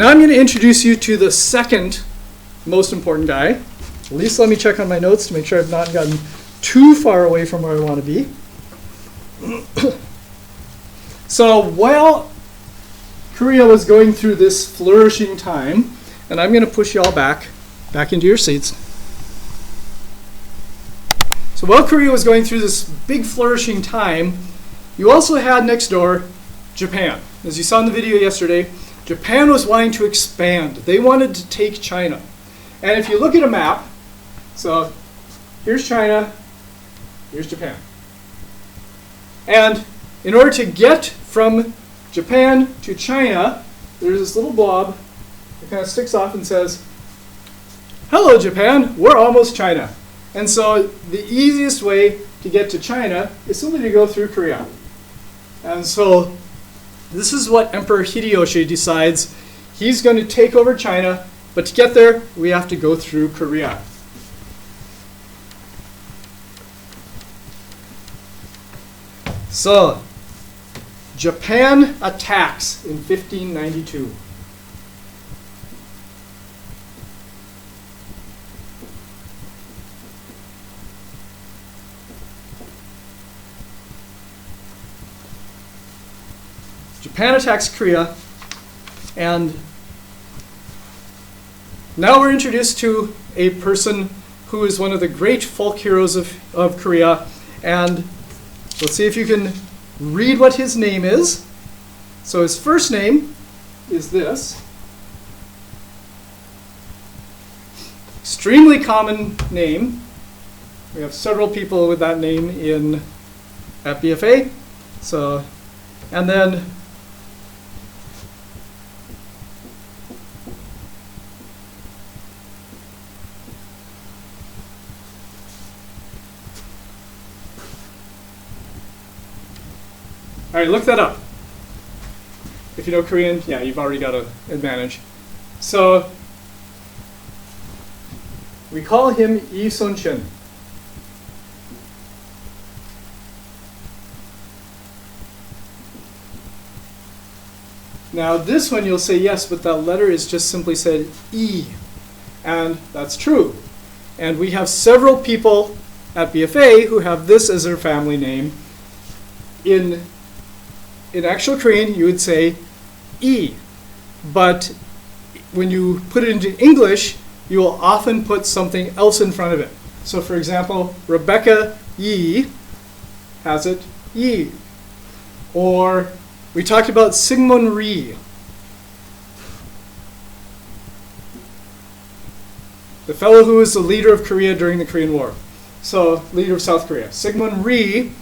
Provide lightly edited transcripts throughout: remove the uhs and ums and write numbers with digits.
Now I'm going to introduce you to the second most important guy. At least let me check on my notes to make sure I've not gotten too far away from where I want to be. So while Korea was going through this flourishing time, and I'm going to push you all back into your seats. So while Korea was going through this big flourishing time, you also had next door Japan. As you saw in the video yesterday, Japan was wanting to expand. They wanted to take China. And if you look at a map, so here's China, here's Japan. And in order to get from Japan to China, there's this little blob that kind of sticks off and says, "Hello, Japan, we're almost China." And so the easiest way to get to China is simply to go through Korea. And so this is what Emperor Hideyoshi decides. He's going to take over China, but to get there, we have to go through Korea. So, Japan attacks in 1592. Japan attacks Korea, and now we're introduced to a person who is one of the great folk heroes of Korea, and let's see if you can read what his name is. So his first name is this. Extremely common name. We have several people with that name at BFA. So, and then all right, look that up. If you know Korean, yeah, you've already got an advantage. So we call him Lee Sun-shin. Now this one you'll say yes, but that letter is just simply said E. And that's true. And we have several people at BFA who have this as their family name. In actual Korean, you would say E, but when you put it into English, you will often put something else in front of it. So for example, Rebecca Yi has it Yi. Or we talked about Syngmun Rhee. The fellow who was the leader of Korea during the Korean War. So, leader of South Korea. Syngmun Rhee,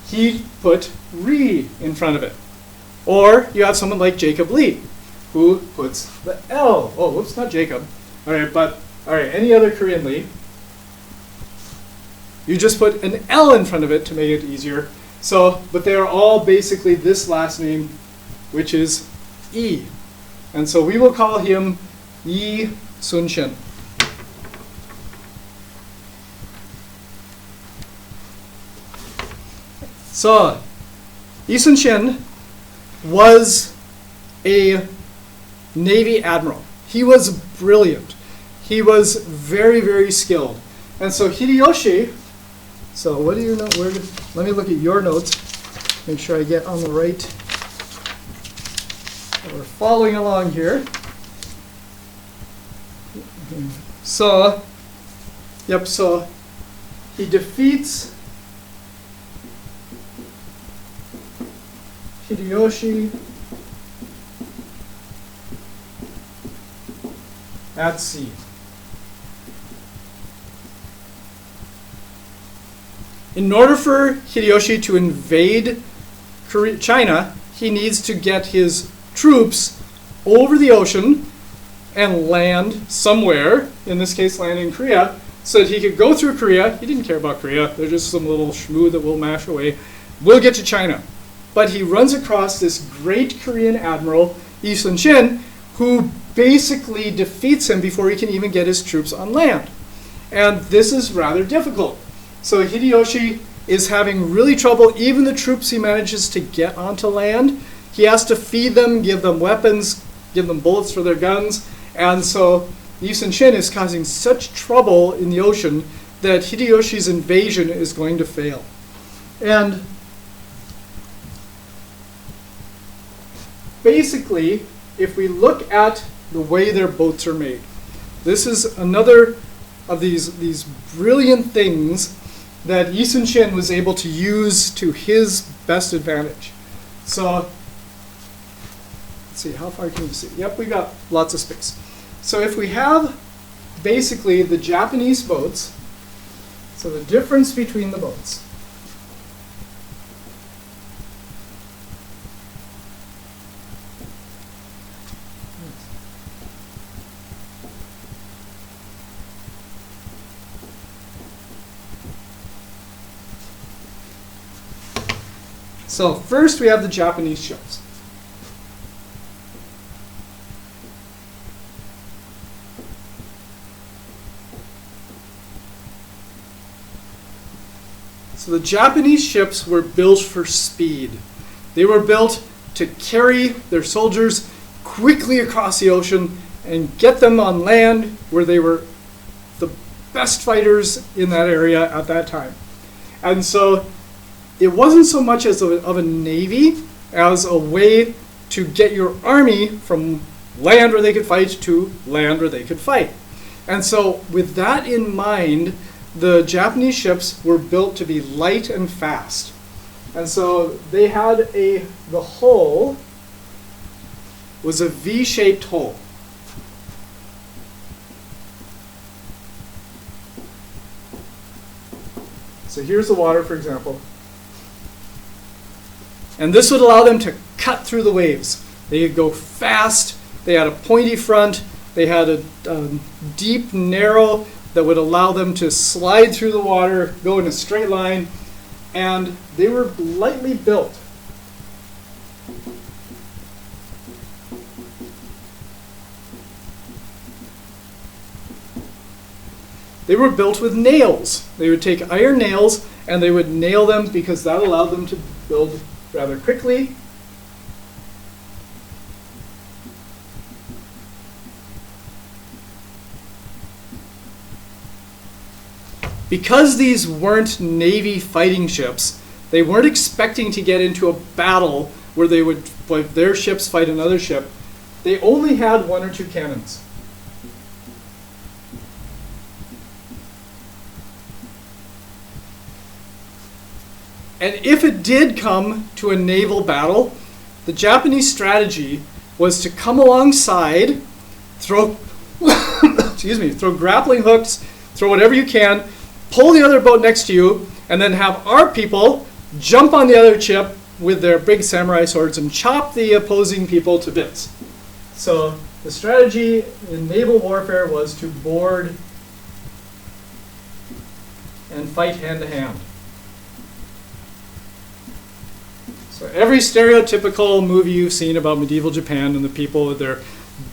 he put Rhee in front of it. Or you have someone like Jacob Lee, who puts the L. Oh, whoops, not Jacob. All right, any other Korean Lee. You just put an L in front of it to make it easier. So, but they are all basically this last name, which is E. And so we will call him Lee Sun-shin. So, Lee Sun-shin was a Navy admiral. He was brilliant. He was very, very skilled. And so Hideyoshi, so what do you know? Let me look at your notes. Make sure I get on the right. We're following along here. So, so he defeats Hideyoshi at sea. In order for Hideyoshi to invade China, he needs to get his troops over the ocean and land somewhere, in this case land in Korea, so that he could go through Korea. He didn't care about Korea. They're just some little shmoo that we'll mash away. We'll get to China. But he runs across this great Korean admiral, Lee Sun-shin, who basically defeats him before he can even get his troops on land. And this is rather difficult. So Hideyoshi is having really trouble. Even the troops he manages to get onto land, he has to feed them, give them weapons, give them bullets for their guns. And so Yi Sun-shin is causing such trouble in the ocean that Hideyoshi's invasion is going to fail. And basically, if we look at the way their boats are made, this is another of these brilliant things that Yi Sun-shin was able to use to his best advantage. So, let's see, how far can you see? Yep, we got lots of space. So if we have basically the Japanese boats, so the difference between the boats. So first we have the Japanese ships. So the Japanese ships were built for speed. They were built to carry their soldiers quickly across the ocean and get them on land where they were the best fighters in that area at that time. And so it wasn't so much as of a navy as a way to get your army from land where they could fight to land where they could fight. And so with that in mind, the Japanese ships were built to be light and fast. And so they had the hull was a V-shaped hull. So here's the water, for example. And this would allow them to cut through the waves. They could go fast. They had a pointy front. They had a deep, narrow that would allow them to slide through the water, go in a straight line, and they were lightly built. They were built with nails. They would take iron nails and they would nail them because that allowed them to build rather quickly. Because these weren't Navy fighting ships, they weren't expecting to get into a battle where they would, like, their ships fight another ship. They only had 1 or 2 cannons. And if it did come to a naval battle, the Japanese strategy was to come alongside, throw, throw grappling hooks, throw whatever you can, pull the other boat next to you, and then have our people jump on the other ship with their big samurai swords and chop the opposing people to bits. So the strategy in naval warfare was to board and fight hand to hand. So every stereotypical movie you've seen about medieval Japan and the people with their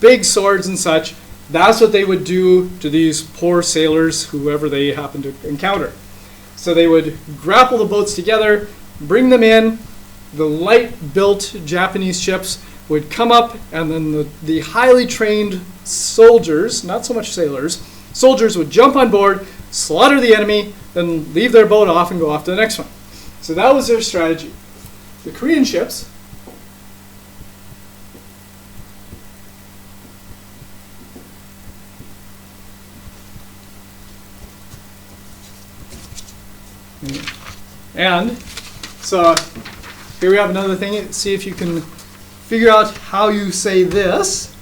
big swords and such, that's what they would do to these poor sailors, whoever they happened to encounter. So they would grapple the boats together, bring them in, the light-built Japanese ships would come up, and then the highly trained soldiers, not so much sailors, soldiers would jump on board, slaughter the enemy, then leave their boat off and go off to the next one. So that was their strategy. The Korean ships and so here we have another thing. See if you can figure out how you say this.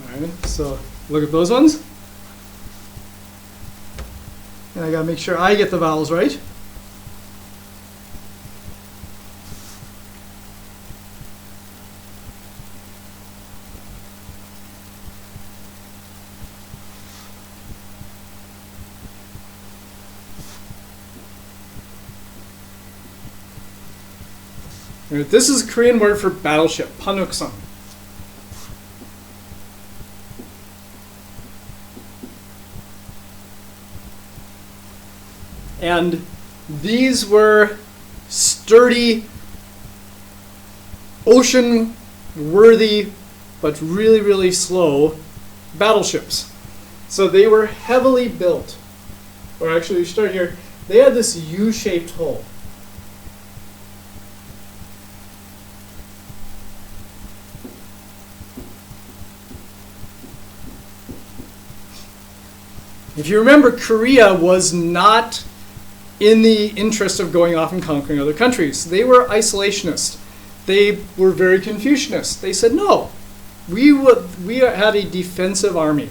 All right, so look at those ones. And I gotta make sure I get the vowels right. Right, this is a Korean word for battleship, Panuksan. And these were sturdy, ocean-worthy, but really, really slow battleships. So they were heavily built. Or actually, we start here. They had this U-shaped hull. If you remember, Korea was not in the interest of going off and conquering other countries. They were isolationist. They were very Confucianist. They said, no, we had a defensive army.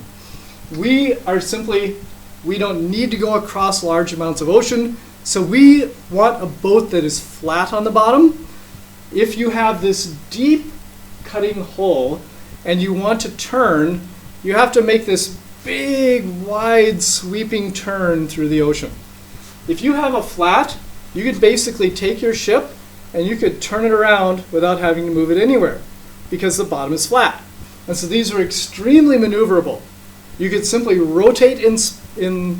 We don't need to go across large amounts of ocean, so we want a boat that is flat on the bottom. If you have this deep cutting hull and you want to turn, you have to make this big, wide, sweeping turn through the ocean. If you have a flat, you could basically take your ship and you could turn it around without having to move it anywhere because the bottom is flat. And so these are extremely maneuverable. You could simply rotate in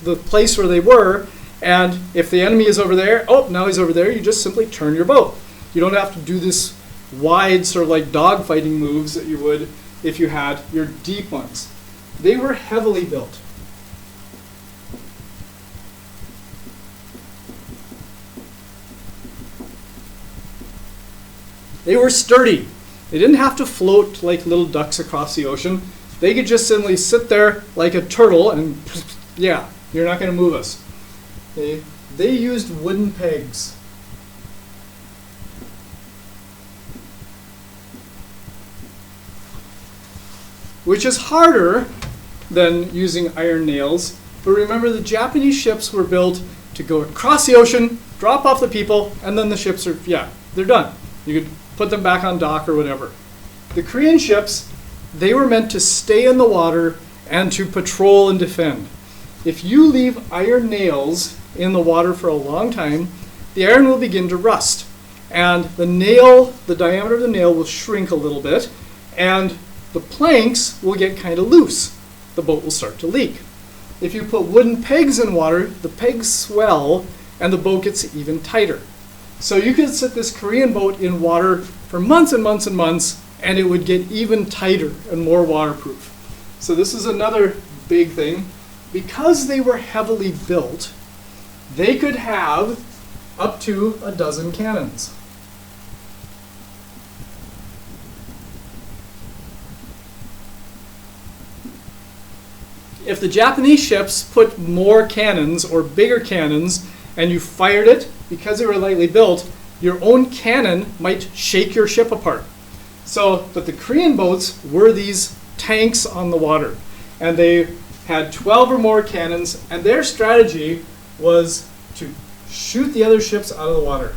the place where they were, and if the enemy is over there, oh, now he's over there, you just simply turn your boat. You don't have to do this wide sort of like dogfighting moves that you would if you had your deep ones. They were heavily built. They were sturdy. They didn't have to float like little ducks across the ocean. They could just simply sit there like a turtle and, yeah, you're not going to move us. They used wooden pegs. Which is harder than using iron nails. But remember, the Japanese ships were built to go across the ocean, drop off the people, and then the ships are, yeah, they're done. You could put them back on dock or whatever. The Korean ships, they were meant to stay in the water and to patrol and defend. If you leave iron nails in the water for a long time, the iron will begin to rust. And the nail, the diameter of the nail will shrink a little bit, and the planks will get kind of loose. The boat will start to leak. If you put wooden pegs in water, the pegs swell and the boat gets even tighter. So you could sit this Korean boat in water for months and months and months, and it would get even tighter and more waterproof. So this is another big thing. Because they were heavily built, they could have up to 12 cannons. If the Japanese ships put more cannons or bigger cannons and you fired it, because they were lightly built, your own cannon might shake your ship apart. But the Korean boats were these tanks on the water, and they had 12 or more cannons, and their strategy was to shoot the other ships out of the water.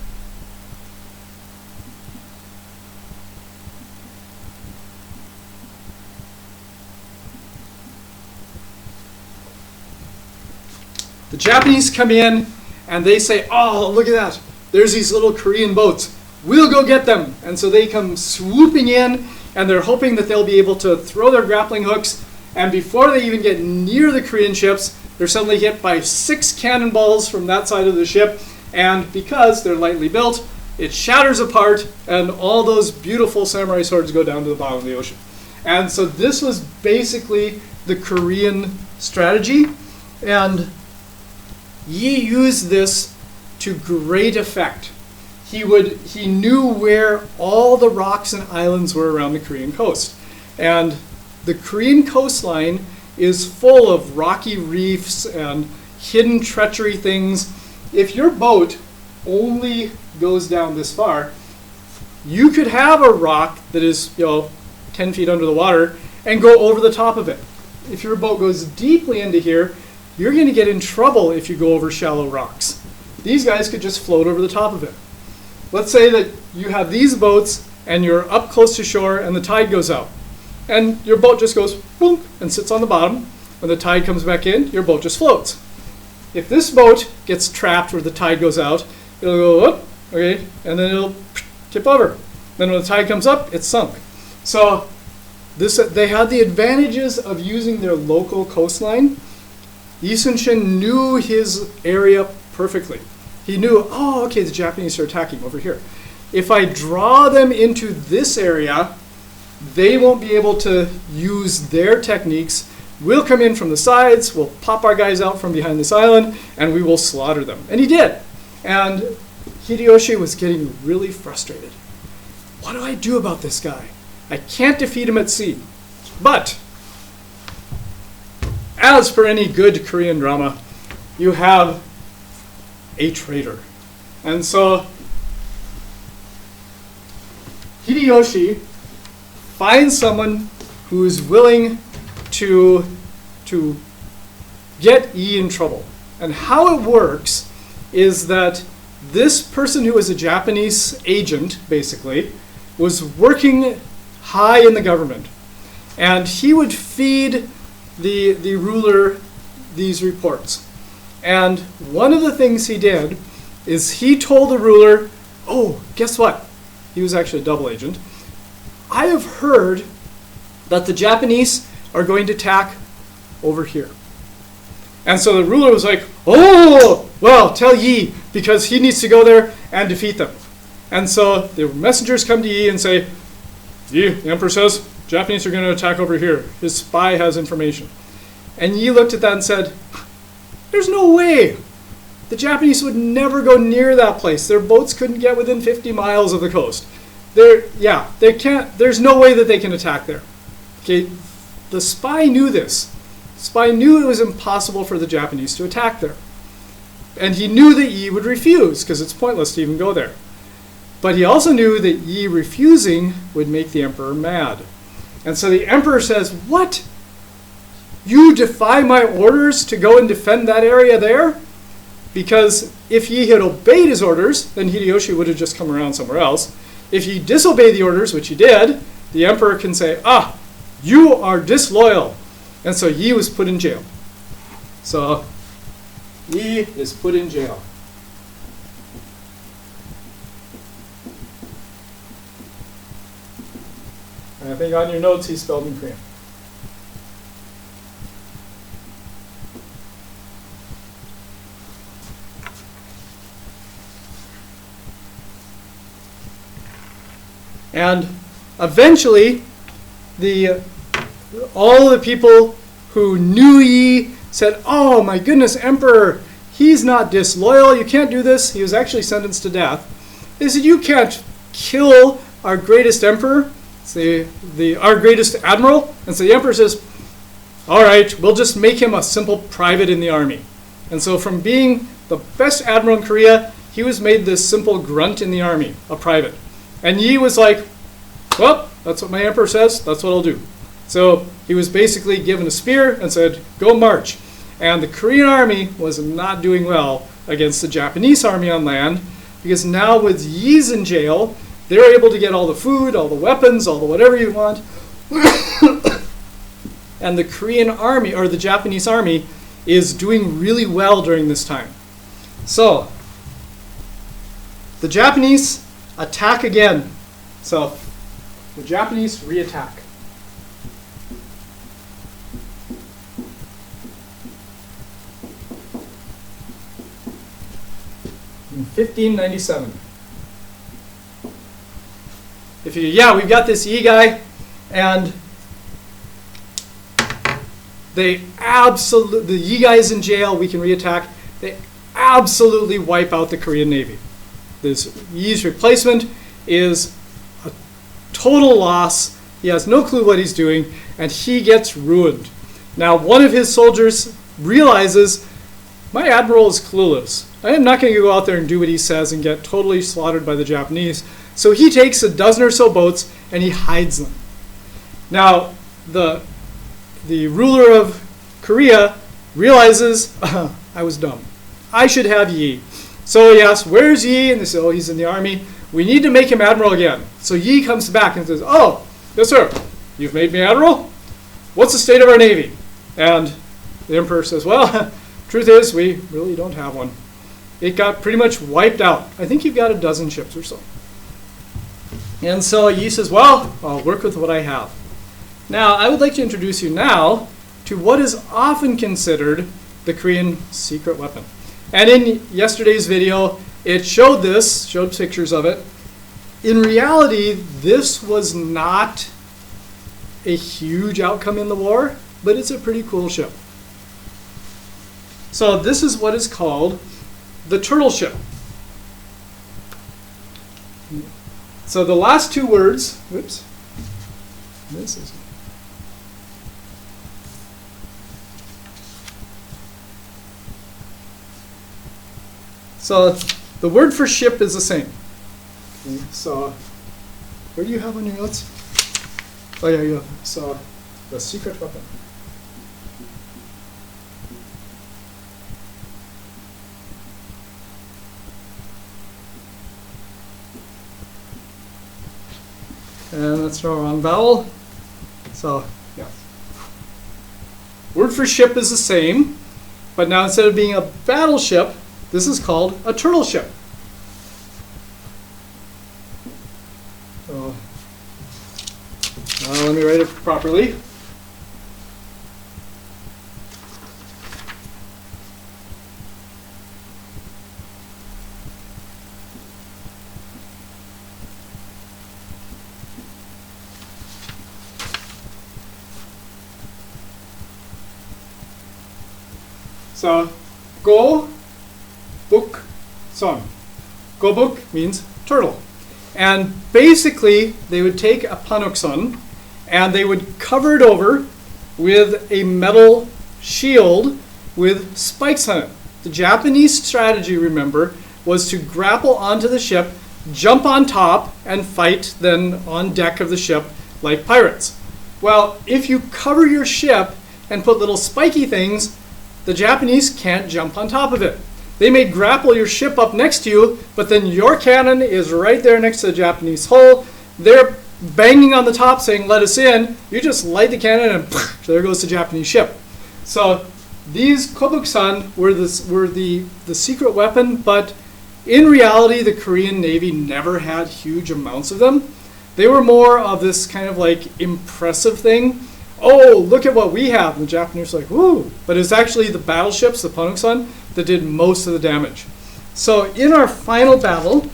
The Japanese come in and they say, oh, look at that. There's these little Korean boats. We'll go get them. And so they come swooping in, and they're hoping that they'll be able to throw their grappling hooks. And before they even get near the Korean ships, they're suddenly hit by 6 cannonballs from that side of the ship. And because they're lightly built, it shatters apart, and all those beautiful samurai swords go down to the bottom of the ocean. And so this was basically the Korean strategy. And Yi used this to great effect. He knew where all the rocks and islands were around the Korean coast. And the Korean coastline is full of rocky reefs and hidden treachery things. If your boat only goes down this far, you could have a rock that is 10 feet under the water and go over the top of it. If your boat goes deeply into here, you're going to get in trouble if you go over shallow rocks. These guys could just float over the top of it. Let's say that you have these boats and you're up close to shore and the tide goes out. And your boat just goes boom and sits on the bottom. When the tide comes back in, your boat just floats. If this boat gets trapped where the tide goes out, it'll go up, okay, and then it'll tip over. Then when the tide comes up, it's sunk. So they had the advantages of using their local coastline. Yi Sun-shin knew his area perfectly. He knew, oh, okay, the Japanese are attacking over here. If I draw them into this area, they won't be able to use their techniques. We'll come in from the sides, we'll pop our guys out from behind this island, and we will slaughter them. And he did. And Hideyoshi was getting really frustrated. What do I do about this guy? I can't defeat him at sea. But, as per any good Korean drama, you have a traitor. And so, Hideyoshi finds someone who's willing to get Yi in trouble. And how it works is that this person who was a Japanese agent, basically, was working high in the government. And he would feed the ruler these reports. And one of the things he did is he told the ruler, oh, guess what? He was actually a double agent. I have heard that the Japanese are going to attack over here. And so the ruler was like, oh, well, tell Yi, because he needs to go there and defeat them. And so the messengers come to Yi and say, Yi, the emperor says, Japanese are going to attack over here. His spy has information. And Yi looked at that and said, there's no way. The Japanese would never go near that place. Their boats couldn't get within 50 miles of the coast. They can't, there's no way that they can attack there. Okay, the spy knew this. The spy knew it was impossible for the Japanese to attack there. And he knew that Yi would refuse, because it's pointless to even go there. But he also knew that Yi refusing would make the emperor mad. And so the emperor says, what? You defy my orders to go and defend that area there? Because if Yi had obeyed his orders, then Hideyoshi would have just come around somewhere else. If he disobeyed the orders, which he did, the emperor can say, ah, you are disloyal. And so Yi was put in jail. So Yi is put in jail. And I think on your notes he's spelled in Korean. And eventually, all the people who knew Yi said, oh my goodness, Emperor, he's not disloyal, you can't do this. He was actually sentenced to death. They said, you can't kill our greatest emperor, our greatest admiral. And so the emperor says, all right, we'll just make him a simple private in the army. And so from being the best admiral in Korea, he was made this simple grunt in the army, a private. And Yi was like, well, that's what my emperor says, that's what I'll do. So he was basically given a spear and said, go march. And the Korean army was not doing well against the Japanese army on land, because now with Yi's in jail, they're able to get all the food, all the weapons, all the whatever you want. And the Korean army, or the Japanese army, is doing really well during this time. So the Japanese attack again. So the Japanese re-attack. In 1597. We've got this Yi guy, and the Yi guy is in jail, we can re-attack. They absolutely wipe out the Korean Navy. This Yi's replacement is a total loss. He has no clue what he's doing, and he gets ruined. Now, one of his soldiers realizes, my admiral is clueless. I am not going to go out there and do what he says and get totally slaughtered by the Japanese. So he takes a dozen or so boats and he hides them. Now, the ruler of Korea realizes, I was dumb. I should have Yi. So he asks, where's Yi? And they say, oh, he's in the army. We need to make him admiral again. So Yi comes back and says, oh, yes, sir. You've made me admiral? What's the state of our navy? And the emperor says, well, truth is, we really don't have one. It got pretty much wiped out. I think you've got a dozen ships or so. And so Yi says, well, I'll work with what I have. Now, I would like to introduce you now to what is often considered the Korean secret weapon. And in yesterday's video, it showed this, showed pictures of it. In reality, this was not a huge outcome in the war, but it's a pretty cool ship. So this is what is called the turtle ship. So the last two words, oops, this is. So the word for ship is the same. Okay, so where do you have on your notes? Oh yeah, you have. So the secret weapon. And that's the wrong vowel. So, yeah. Word for ship is the same, but now instead of being a battleship, this is called a turtle ship. So, let me write it properly. So, go book son. Go book means turtle. And basically, they would take a panokson and they would cover it over with a metal shield with spikes on it. The Japanese strategy, remember, was to grapple onto the ship, jump on top, and fight then on deck of the ship like pirates. Well, if you cover your ship and put little spiky things, the Japanese can't jump on top of it. They may grapple your ship up next to you, but then your cannon is right there next to the Japanese hull. They're banging on the top saying, let us in. You just light the cannon and there goes the Japanese ship. So these Kobuksan were the secret weapon, but in reality, the Korean Navy never had huge amounts of them. They were more of this kind of like impressive thing. Oh, look at what we have. And the Japanese were like, woo. But it's actually the battleships, the Panoksan, that did most of the damage. So in our final battle,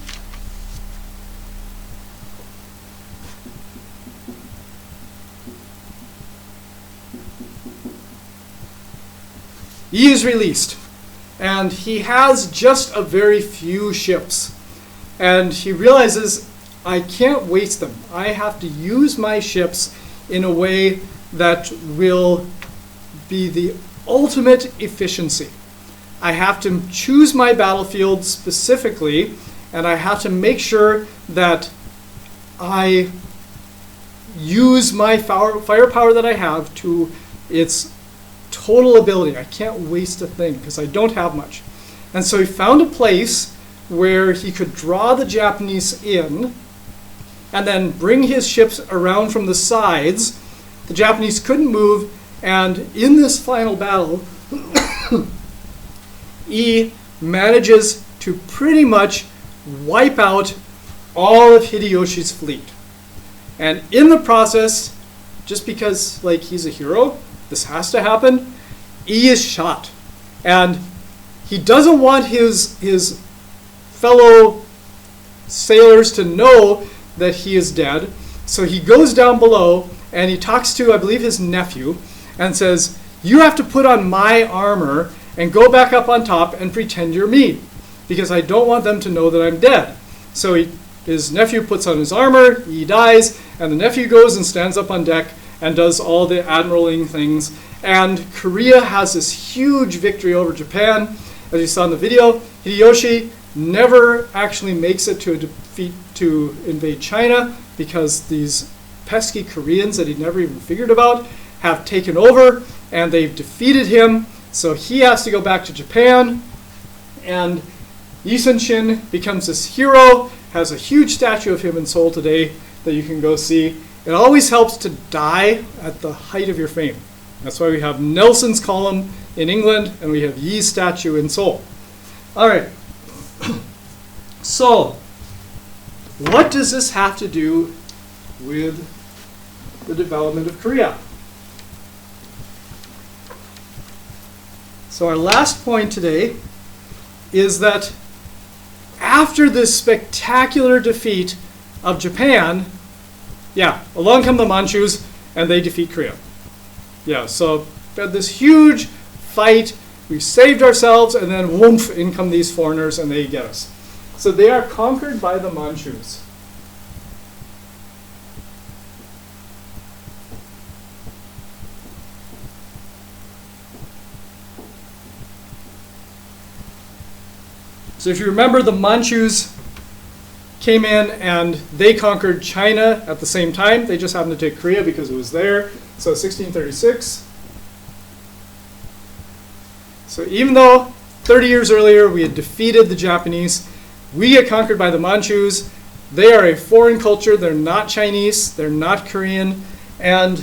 he is released. And he has just a very few ships. And he realizes, I can't waste them. I have to use my ships in a way that will be the ultimate efficiency. I have to choose my battlefield specifically, and I have to make sure that I use my firepower that I have to its total ability. I can't waste a thing because I don't have much. And so he found a place where he could draw the Japanese in and then bring his ships around from the sides. The Japanese couldn't move, and in this final battle, Ii manages to pretty much wipe out all of Hideyoshi's fleet. And in the process, just because like he's a hero, this has to happen, Ii is shot. And he doesn't want his fellow sailors to know that he is dead, so he goes down below and he talks to, I believe, his nephew and says, you have to put on my armor and go back up on top and pretend you're me, because I don't want them to know that I'm dead. So his nephew puts on his armor, he dies, and the nephew goes and stands up on deck and does all the admiraling things. And Korea has this huge victory over Japan. As you saw in the video, Hideyoshi never actually makes it to invade China because these pesky Koreans that he'd never even figured about have taken over and they've defeated him. So he has to go back to Japan, and Yi Sun-shin becomes this hero, has a huge statue of him in Seoul today that you can go see. It always helps to die at the height of your fame. That's why we have Nelson's column in England and we have Yi's statue in Seoul. All right. So, what does this have to do with the development of Korea? So our last point today is that after this spectacular defeat of Japan, yeah, along come the Manchus and they defeat Korea. Yeah, so we had this huge fight, we saved ourselves, and then whoomph, in come these foreigners and they get us. So they are conquered by the Manchus. So if you remember, the Manchus came in and they conquered China at the same time. They just happened to take Korea because it was there. So 1636. So even though 30 years earlier we had defeated the Japanese, we get conquered by the Manchus. They are a foreign culture. They're not Chinese. They're not Korean. And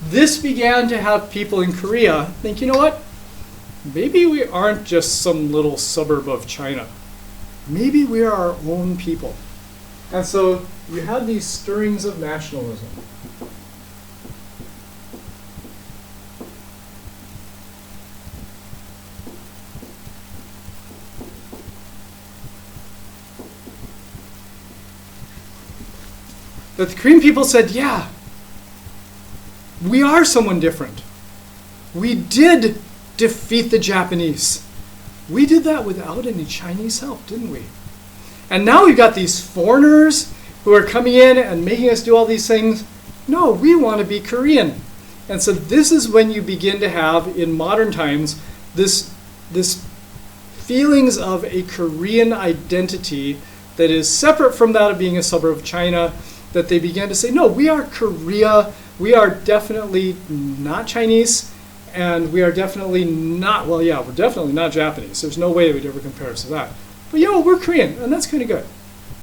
this began to have people in Korea think, you know what? Maybe we aren't just some little suburb of China. Maybe we are our own people. And so you had these stirrings of nationalism. That the Korean people said, yeah, we are someone different. We did defeat the Japanese. We did that without any Chinese help, didn't we? And now we've got these foreigners who are coming in and making us do all these things. No, we want to be Korean. And so this is when you begin to have, in modern times, this feelings of a Korean identity that is separate from that of being a suburb of China, that they began to say, no, we are Korea. We are definitely not Chinese. And we are definitely not, well, yeah, we're definitely not Japanese. There's no way we'd ever compare us to that. But, we're Korean, and that's kind of good.